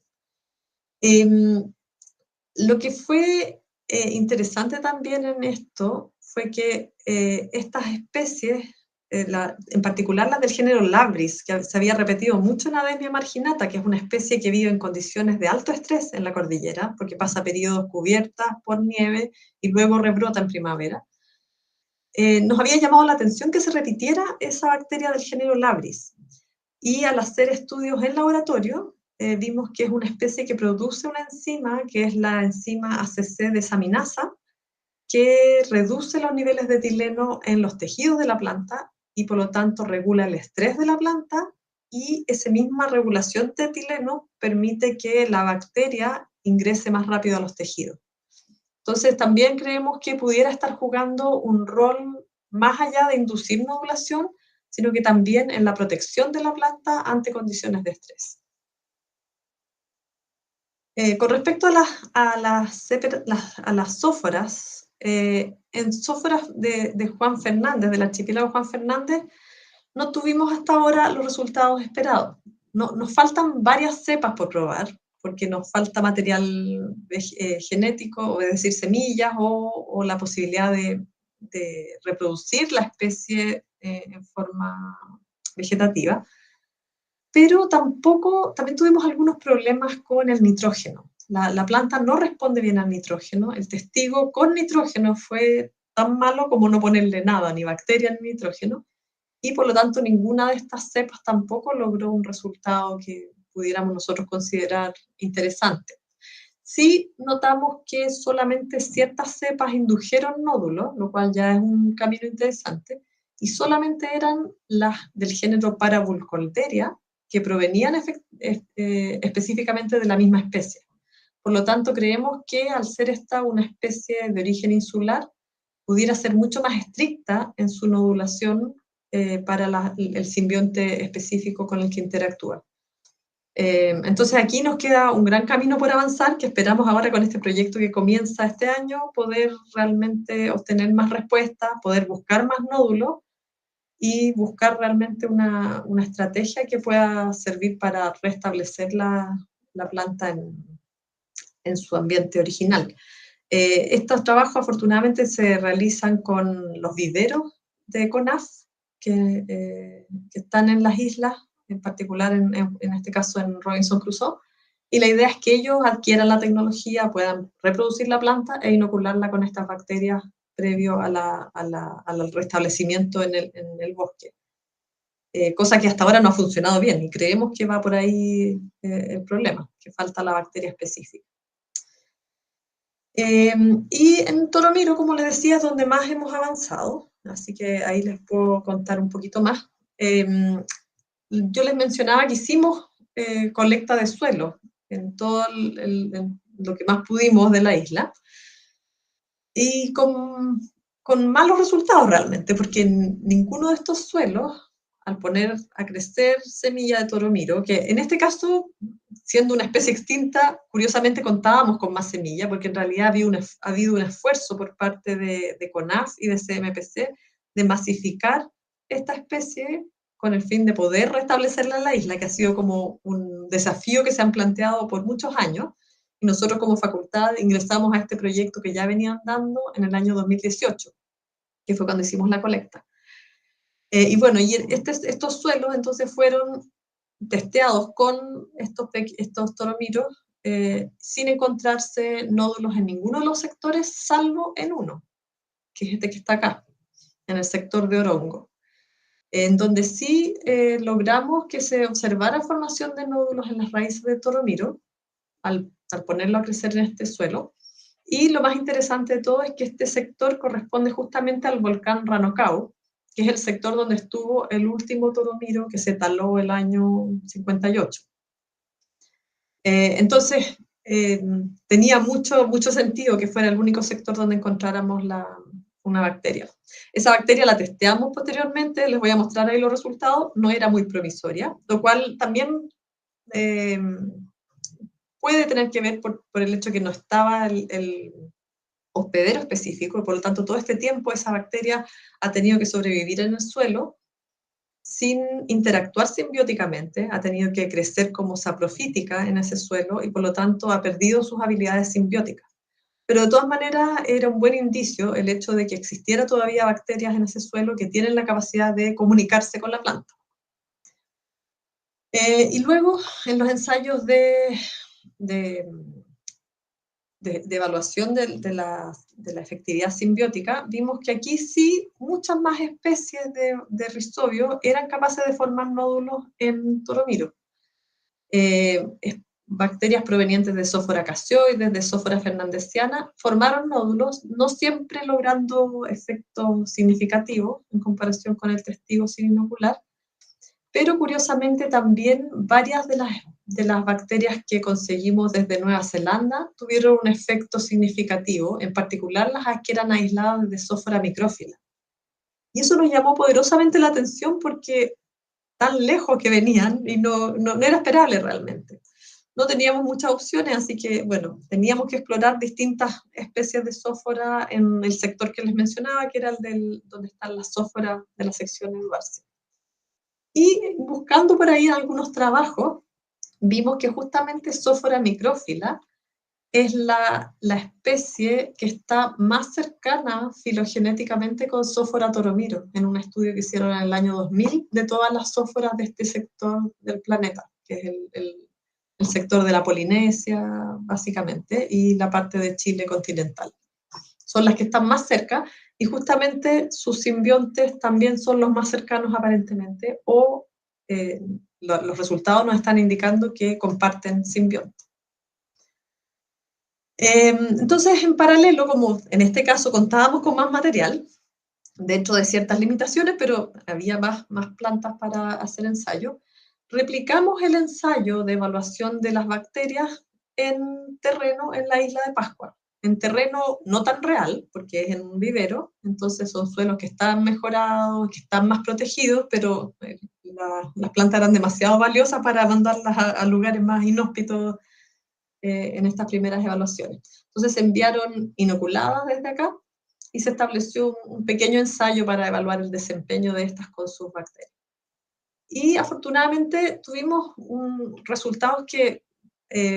Lo que fue interesante también en esto fue que estas especies, en particular las del género Labris, que se había repetido mucho en Adesmia marginata, que es una especie que vive en condiciones de alto estrés en la cordillera, porque pasa periodos cubiertas por nieve y luego rebrota en primavera, nos había llamado la atención que se repitiera esa bacteria del género Labris. Y al hacer estudios en laboratorio, vimos que es una especie que produce una enzima, que es la enzima ACC desaminasa, que reduce los niveles de etileno en los tejidos de la planta y por lo tanto regula el estrés de la planta, y esa misma regulación de etileno permite que la bacteria ingrese más rápido a los tejidos. Entonces también creemos que pudiera estar jugando un rol más allá de inducir nodulación, sino que también en la protección de la planta ante condiciones de estrés. Con respecto a las zóforas, en zóforas de Juan Fernández, del archipiélago Juan Fernández, no tuvimos hasta ahora los resultados esperados. Nos faltan varias cepas por probar, porque nos falta material genético, es decir, semillas o la posibilidad de reproducir la especie en forma vegetativa. Pero también tuvimos algunos problemas con el nitrógeno. La planta no responde bien al nitrógeno. El testigo con nitrógeno fue tan malo como no ponerle nada, ni bacteria ni nitrógeno, y por lo tanto ninguna de estas cepas tampoco logró un resultado que pudiéramos nosotros considerar interesante. Sí notamos que solamente ciertas cepas indujeron nódulos, lo cual ya es un camino interesante, y solamente eran las del género Parabulcolderia, que provenían específicamente de la misma especie. Por lo tanto, creemos que al ser esta una especie de origen insular, pudiera ser mucho más estricta en su nodulación para el simbionte específico con el que interactúa. Entonces aquí nos queda un gran camino por avanzar, que esperamos ahora con este proyecto que comienza este año, poder realmente obtener más respuestas, poder buscar más nódulos y buscar realmente una estrategia que pueda servir para restablecer la planta en su ambiente original. Estos trabajos afortunadamente se realizan con los viveros de CONAF, que están en las islas, en particular en este caso en Robinson Crusoe, y la idea es que ellos adquieran la tecnología, puedan reproducir la planta e inocularla con estas bacterias previo al restablecimiento en el bosque. Cosa que hasta ahora no ha funcionado bien, y creemos que va por ahí el problema, que falta la bacteria específica. Y en Toromiro, como les decía, es donde más hemos avanzado, así que ahí les puedo contar un poquito más. Yo les mencionaba que hicimos colecta de suelo en todo lo que más pudimos de la isla, y con malos resultados realmente, porque ninguno de estos suelos, al poner a crecer semilla de toromiro, que en este caso, siendo una especie extinta, curiosamente contábamos con más semilla, porque en realidad ha habido un esfuerzo por parte de CONAF y de CMPC de masificar esta especie con el fin de poder restablecerla en la isla, que ha sido como un desafío que se han planteado por muchos años. Y nosotros como facultad ingresamos a este proyecto que ya venía andando en el año 2018, que fue cuando hicimos la colecta. Y bueno, estos suelos entonces fueron testeados con estos toromiros sin encontrarse nódulos en ninguno de los sectores, salvo en uno, que es este que está acá, en el sector de Orongo, en donde sí logramos que se observara formación de nódulos en las raíces de toromiro, al ponerlo a crecer en este suelo. Y lo más interesante de todo es que este sector corresponde justamente al volcán Ranocao, que es el sector donde estuvo el último toromiro que se taló el año 58. Entonces, tenía mucho sentido que fuera el único sector donde encontráramos una bacteria. Esa bacteria la testeamos posteriormente, les voy a mostrar ahí los resultados, no era muy promisoria, lo cual también puede tener que ver por el hecho que no estaba el hospedero específico, y por lo tanto todo este tiempo esa bacteria ha tenido que sobrevivir en el suelo sin interactuar simbióticamente, ha tenido que crecer como saprofítica en ese suelo y por lo tanto ha perdido sus habilidades simbióticas. Pero de todas maneras era un buen indicio el hecho de que existiera todavía bacterias en ese suelo que tienen la capacidad de comunicarse con la planta. Y luego en los ensayos de evaluación de la efectividad simbiótica, vimos que aquí sí muchas más especies de Rhizobio eran capaces de formar nódulos en Toromiro. Bacterias provenientes de Sophora cassioides, de Sophora fernandesiana, formaron nódulos, no siempre logrando efectos significativos en comparación con el testigo sin inocular, pero curiosamente también varias de las bacterias que conseguimos desde Nueva Zelanda tuvieron un efecto significativo, en particular las que eran aisladas de Sophora micrófila. Y eso nos llamó poderosamente la atención porque tan lejos que venían y no era esperable realmente. No teníamos muchas opciones, así que, bueno, teníamos que explorar distintas especies de Sophora en el sector que les mencionaba, que era el donde están las Sophora de la sección Eduarcia. Y buscando por ahí algunos trabajos, vimos que justamente Sophora micrófila es la especie que está más cercana filogenéticamente con Sophora toromiro, en un estudio que hicieron en el año 2000 de todas las Sophoras de este sector del planeta, que es el sector de la Polinesia, básicamente, y la parte de Chile continental. Son las que están más cerca, y justamente sus simbiontes también son los más cercanos aparentemente, o los resultados nos están indicando que comparten simbiontes. Entonces, en paralelo, como en este caso contábamos con más material, dentro de ciertas limitaciones, pero había más plantas para hacer ensayo, replicamos el ensayo de evaluación de las bacterias en terreno en la isla de Pascua. En terreno no tan real, porque es en un vivero, entonces son suelos que están mejorados, que están más protegidos, pero las plantas eran demasiado valiosas para mandarlas a lugares más inhóspitos en estas primeras evaluaciones. Entonces se enviaron inoculadas desde acá y se estableció un pequeño ensayo para evaluar el desempeño de estas con sus bacterias. Y afortunadamente tuvimos resultados que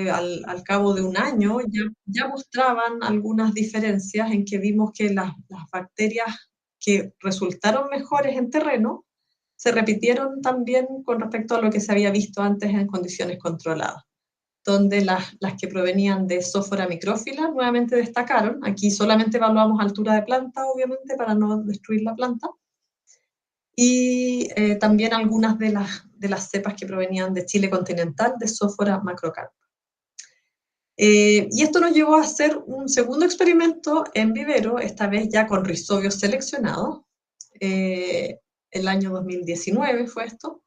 al cabo de un año ya mostraban algunas diferencias en que vimos que las bacterias que resultaron mejores en terreno se repitieron también con respecto a lo que se había visto antes en condiciones controladas, donde las que provenían de Sophora micrófila nuevamente destacaron. Aquí solamente evaluamos altura de planta, obviamente, para no destruir la planta. Y también algunas de las cepas que provenían de Chile continental, de Sophora macrocarpa. Y esto nos llevó a hacer un segundo experimento en vivero, esta vez ya con Rhizobios seleccionados. El año 2019 fue esto,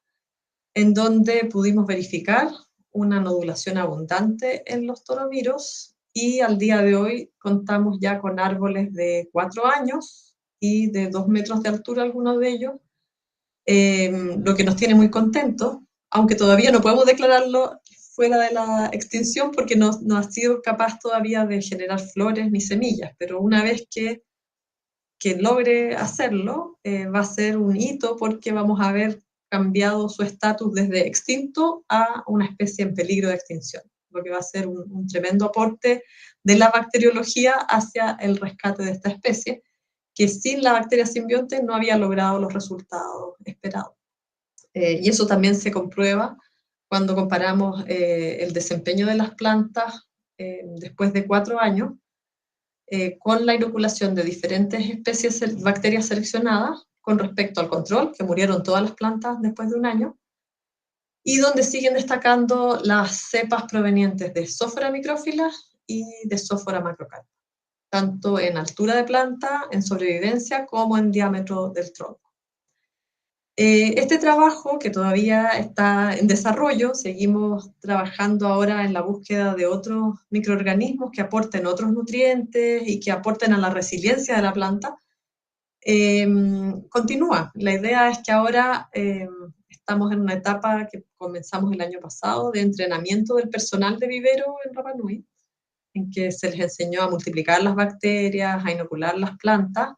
en donde pudimos verificar una nodulación abundante en los toromiros, y al día de hoy contamos ya con árboles de 4 años y de 2 metros de altura algunos de ellos, lo que nos tiene muy contentos, aunque todavía no podemos declararlo fuera de la extinción porque no ha sido capaz todavía de generar flores ni semillas, pero una vez que logre hacerlo, va a ser un hito porque vamos a ver cambiado su estatus desde extinto a una especie en peligro de extinción, lo que va a ser un tremendo aporte de la bacteriología hacia el rescate de esta especie, que sin la bacteria simbionte no había logrado los resultados esperados. Y eso también se comprueba cuando comparamos el desempeño de las plantas después de 4 años con la inoculación de diferentes especies bacterias seleccionadas con respecto al control, que murieron todas las plantas después de 1 año, y donde siguen destacando las cepas provenientes de Sophora micrófila y de Sophora macrocarpa, tanto en altura de planta, en sobrevivencia, como en diámetro del tronco. Este trabajo, que todavía está en desarrollo, seguimos trabajando ahora en la búsqueda de otros microorganismos que aporten otros nutrientes y que aporten a la resiliencia de la planta, continúa. La idea es que ahora estamos en una etapa que comenzamos el año pasado de entrenamiento del personal de vivero en Rapa Nui, en que se les enseñó a multiplicar las bacterias, a inocular las plantas,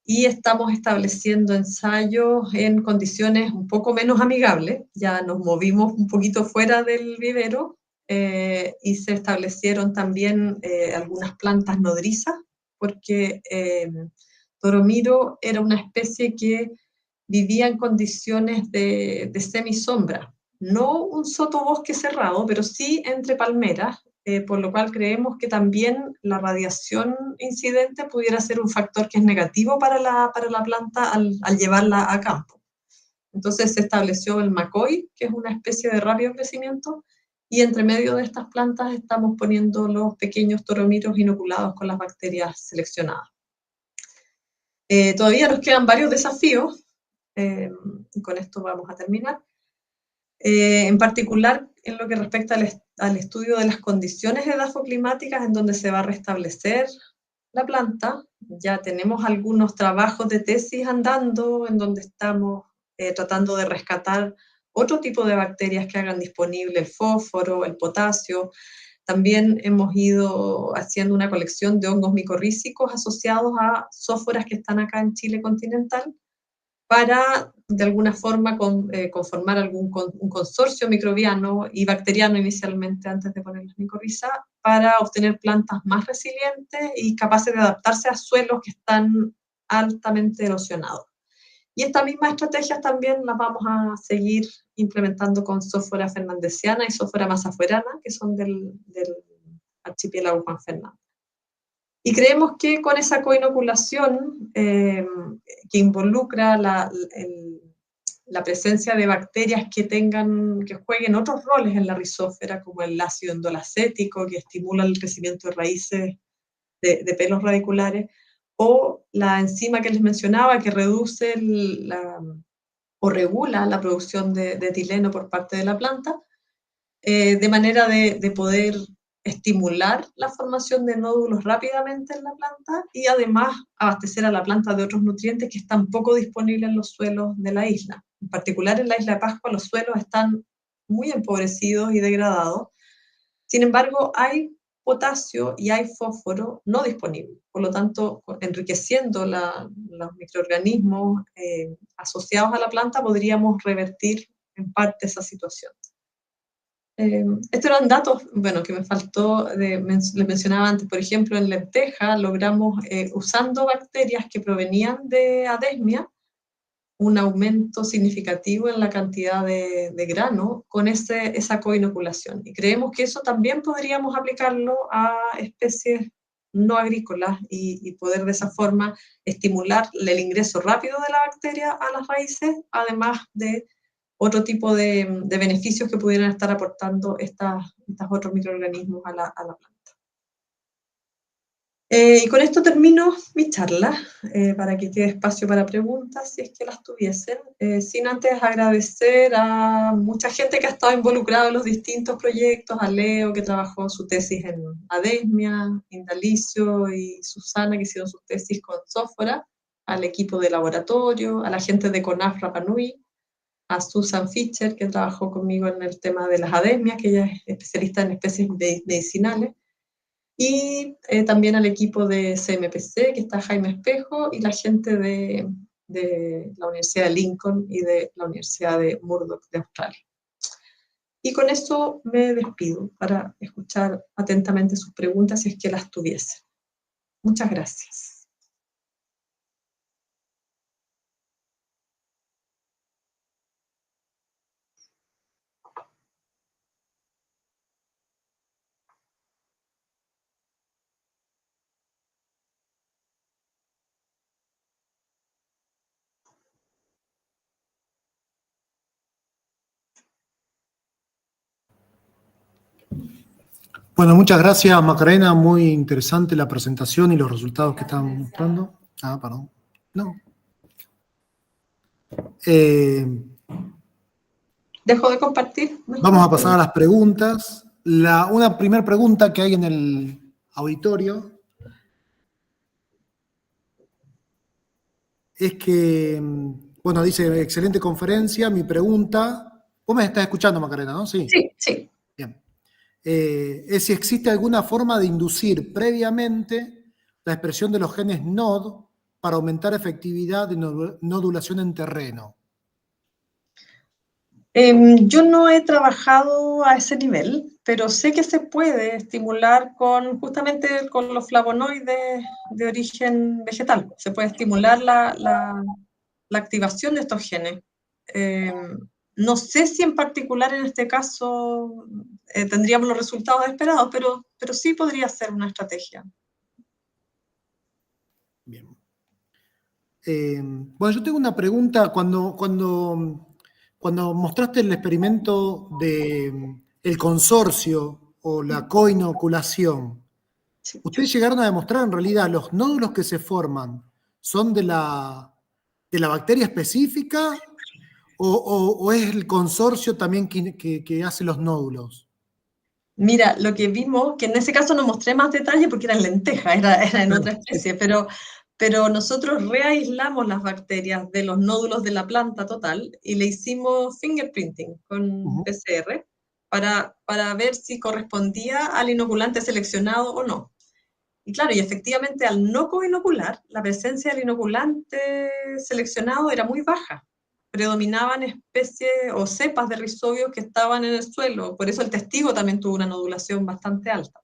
y estamos estableciendo ensayos en condiciones un poco menos amigables. Ya nos movimos un poquito fuera del vivero y se establecieron también algunas plantas nodrizas, porque Toromiro era una especie que vivía en condiciones de semisombra, no un sotobosque cerrado, pero sí entre palmeras, por lo cual creemos que también la radiación incidente pudiera ser un factor que es negativo para la planta al llevarla a campo. Entonces se estableció el macoy, que es una especie de rápido crecimiento, y entre medio de estas plantas estamos poniendo los pequeños toromiros inoculados con las bacterias seleccionadas. Todavía nos quedan varios desafíos, y con esto vamos a terminar. En particular, en lo que respecta al estudio de las condiciones edafoclimáticas en donde se va a restablecer la planta, ya tenemos algunos trabajos de tesis andando en donde estamos tratando de rescatar otro tipo de bacterias que hagan disponible el fósforo, el potasio. También hemos ido haciendo una colección de hongos micorrízicos asociados a zósforas que están acá en Chile continental, para de alguna forma conformar un consorcio microbiano y bacteriano inicialmente antes de poner las micorrizas, para obtener plantas más resilientes y capaces de adaptarse a suelos que están altamente erosionados. Y estas mismas estrategias también las vamos a seguir implementando con Zósfora fernandesiana y Zósfora mazafuerana, que son del archipiélago Juan Fernández. Y creemos que con esa coinoculación que involucra la presencia de bacterias que jueguen otros roles en la rizósfera, como el ácido endolacético, que estimula el crecimiento de raíces de pelos radiculares, o la enzima que les mencionaba, que reduce o regula la producción de etileno por parte de la planta, de manera de poder estimular la formación de nódulos rápidamente en la planta y además abastecer a la planta de otros nutrientes que están poco disponibles en los suelos de la isla. En particular en la isla de Pascua los suelos están muy empobrecidos y degradados. Sin embargo, hay potasio y hay fósforo no disponibles. Por lo tanto, enriqueciendo los microorganismos asociados a la planta, podríamos revertir en parte esa situación. Estos eran datos, bueno, que me faltó, les mencionaba antes, por ejemplo, en lenteja logramos, usando bacterias que provenían de adesmia, un aumento significativo en la cantidad de grano con esa coinoculación. Y creemos que eso también podríamos aplicarlo a especies no agrícolas y poder de esa forma estimular el ingreso rápido de la bacteria a las raíces, además de otro tipo de beneficios que pudieran estar aportando estos otros microorganismos a la planta. Y con esto termino mi charla, para que quede espacio para preguntas, si es que las tuviesen, sin antes agradecer a mucha gente que ha estado involucrada en los distintos proyectos, a Leo, que trabajó su tesis en adesmia, Indalicio y Susana, que hicieron sus tesis con Zósfora, al equipo de laboratorio, a la gente de CONAF Rapa Nui, a Susan Fischer, que trabajó conmigo en el tema de las adesmias, que ella es especialista en especies medicinales, y también al equipo de CMPC, que está Jaime Espejo, y la gente de la Universidad de Lincoln y de la Universidad de Murdoch de Australia. Y con eso me despido para escuchar atentamente sus preguntas si es que las tuviesen. Muchas gracias. Bueno, muchas gracias, Macarena. Muy interesante la presentación y los resultados que están mostrando. Ah, perdón. No. ¿Dejo de compartir? Vamos a pasar a las preguntas. Una primera pregunta que hay en el auditorio. es que, bueno, dice, excelente conferencia, mi pregunta, vos me estás escuchando, Macarena, ¿no? Sí. Sí, sí. Bien. Es si existe alguna forma de inducir previamente la expresión de los genes NOD para aumentar efectividad de nodulación en terreno. Yo no he trabajado a ese nivel, pero sé que se puede estimular justamente con los flavonoides de origen vegetal. Se puede estimular la activación de estos genes. No sé si en particular en este caso tendríamos los resultados esperados, pero sí podría ser una estrategia. Bien. Bueno, yo tengo una pregunta. Cuando mostraste el experimento del consorcio o la coinoculación, Sí. ustedes llegaron a demostrar en realidad los nódulos que se forman son de la bacteria específica o es el consorcio también que hace los nódulos. Mira, lo que vimos, que en ese caso no mostré más detalle porque eran lentejas, era en otra especie, pero nosotros reaislamos las bacterias de los nódulos de la planta total y le hicimos fingerprinting con PCR para ver si correspondía al inoculante seleccionado o no. Y claro, y efectivamente al no coinocular, la presencia del inoculante seleccionado era muy baja. Predominaban especies o cepas de rhizobios que estaban en el suelo, por eso el testigo también tuvo una nodulación bastante alta.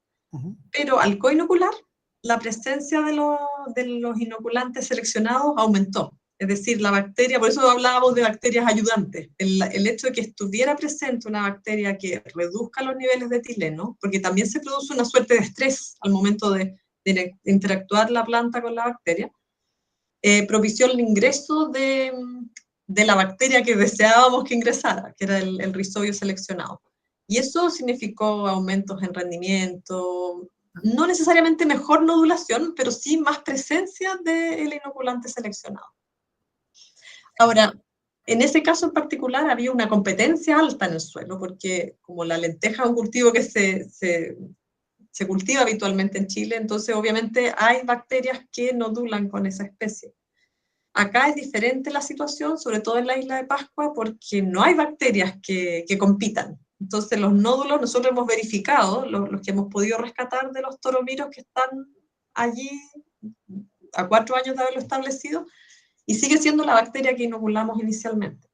Pero al coinocular, la presencia de los inoculantes seleccionados aumentó. Es decir, la bacteria, por eso hablábamos de bacterias ayudantes. El hecho de que estuviera presente una bacteria que reduzca los niveles de etileno, porque también se produce una suerte de estrés al momento de interactuar la planta con la bacteria, propició el ingreso de la bacteria que deseábamos que ingresara, que era el rhizobio seleccionado. Y eso significó aumentos en rendimiento, no necesariamente mejor nodulación, pero sí más presencia del inoculante seleccionado. Ahora, en ese caso en particular había una competencia alta en el suelo, porque como la lenteja es un cultivo que se cultiva habitualmente en Chile, entonces obviamente hay bacterias que nodulan con esa especie. Acá es diferente la situación, sobre todo en la isla de Pascua, porque no hay bacterias que compitan. Entonces los nódulos, nosotros hemos verificado, los que hemos podido rescatar de los toromiros que están allí a 4 años de haberlo establecido, y sigue siendo la bacteria que inoculamos inicialmente.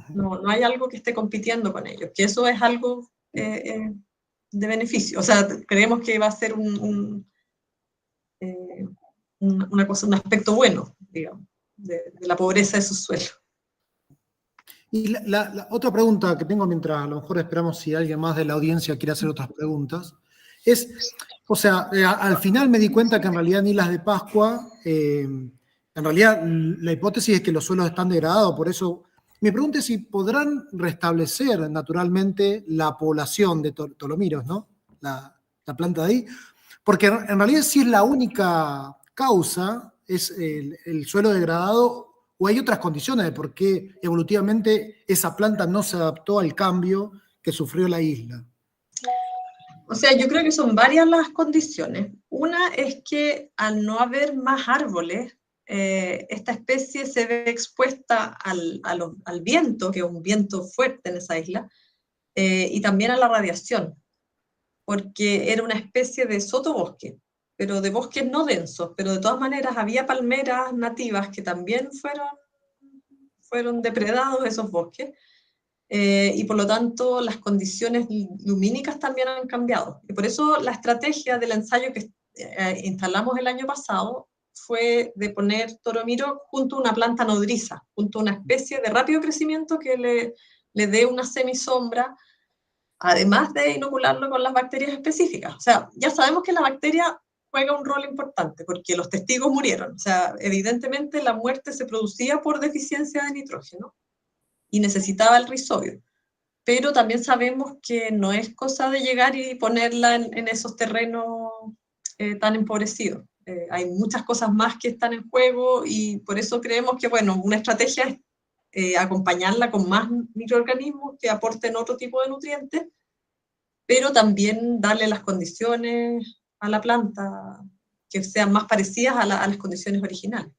No hay algo que esté compitiendo con ellos, que eso es algo de beneficio. O sea, creemos que va a ser una cosa, un aspecto bueno, digamos, de la pobreza de su suelo. Y la otra pregunta que tengo, mientras a lo mejor esperamos si alguien más de la audiencia quiere hacer otras preguntas, es, o sea, al final me di cuenta que en realidad en Islas de Pascua, en realidad la hipótesis es que los suelos están degradados, por eso mi pregunta es si podrán restablecer naturalmente la población de tolomiros, ¿no? La planta de ahí, porque en realidad sí es la única causa, es el suelo degradado, o hay otras condiciones de por qué evolutivamente esa planta no se adaptó al cambio que sufrió la isla. O sea, yo creo que son varias las condiciones. Una es que al no haber más árboles, esta especie se ve expuesta al viento, que es un viento fuerte en esa isla, y también a la radiación, porque era una especie de sotobosque, pero de bosques no densos, pero de todas maneras había palmeras nativas que también fueron depredados esos bosques, y por lo tanto las condiciones lumínicas también han cambiado. Y por eso la estrategia del ensayo que instalamos el año pasado fue de poner toromiro junto a una planta nodriza, junto a una especie de rápido crecimiento que le dé una semisombra, además de inocularlo con las bacterias específicas. O sea, ya sabemos que la bacteria juega un rol importante porque los testigos murieron. O sea, evidentemente la muerte se producía por deficiencia de nitrógeno y necesitaba el rhizobio. Pero también sabemos que no es cosa de llegar y ponerla en esos terrenos tan empobrecidos. Hay muchas cosas más que están en juego y por eso creemos que, bueno, una estrategia es acompañarla con más microorganismos que aporten otro tipo de nutrientes, pero también darle las condiciones a la planta que sean más parecidas a las condiciones originales.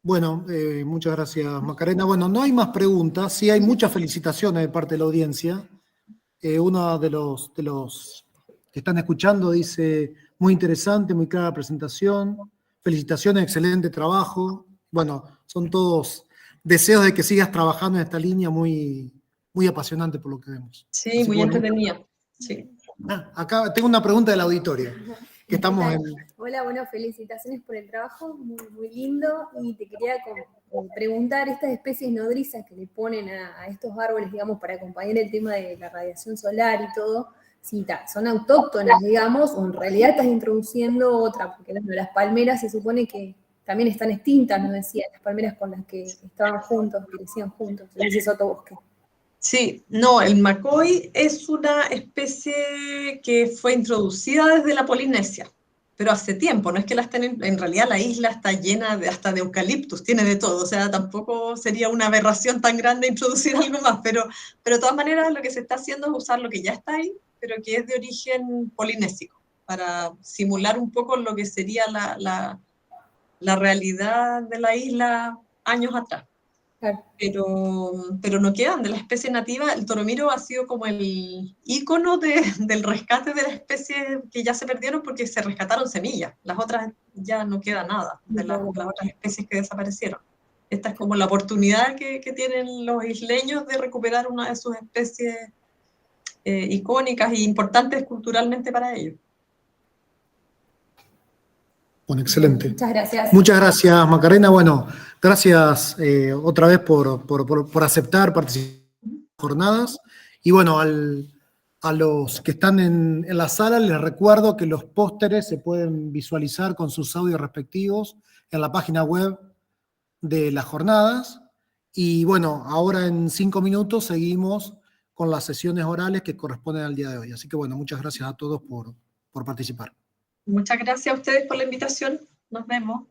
Bueno, muchas gracias, Macarena. Bueno, no hay más preguntas, sí hay muchas felicitaciones de parte de la audiencia. Uno de los que están escuchando dice, muy interesante, muy clara presentación, felicitaciones, excelente trabajo. Bueno, son todos deseos de que sigas trabajando en esta línea muy, muy apasionante por lo que vemos. Sí, Así muy que, bueno, entretenida. Sí. acá tengo una pregunta del auditorio. Que estamos en... Hola, bueno, felicitaciones por el trabajo, muy, muy lindo. Y te quería preguntar, estas especies nodrizas que le ponen a estos árboles, digamos, para acompañar el tema de la radiación solar y todo, si son autóctonas, digamos, o en realidad estás introduciendo otra, porque bueno, las palmeras se supone que también están extintas, nos decía, las palmeras con las que estaban juntos, crecían juntos, ese sotobosque. Sí, no, el macoy es una especie que fue introducida desde la Polinesia, pero hace tiempo, no es que la estén, en realidad la isla está llena hasta de eucaliptus, tiene de todo, o sea, tampoco sería una aberración tan grande introducir algo más, pero de todas maneras lo que se está haciendo es usar lo que ya está ahí, pero que es de origen polinésico, para simular un poco lo que sería la realidad de la isla años atrás. Claro. Pero no quedan de la especie nativa. El toromiro ha sido como el ícono del rescate de las especies que ya se perdieron porque se rescataron semillas. Las otras ya no queda nada de las otras especies que desaparecieron. Esta es como la oportunidad que tienen los isleños de recuperar una de sus especies icónicas e importantes culturalmente para ellos. Bueno, excelente. Muchas gracias. Muchas gracias, Macarena. Bueno, gracias otra vez por aceptar participar en las jornadas. Y bueno, a los que están en la sala les recuerdo que los pósteres se pueden visualizar con sus audios respectivos en la página web de las jornadas. Y bueno, ahora en 5 minutos seguimos con las sesiones orales que corresponden al día de hoy. Así que bueno, muchas gracias a todos por participar. Muchas gracias a ustedes por la invitación. Nos vemos.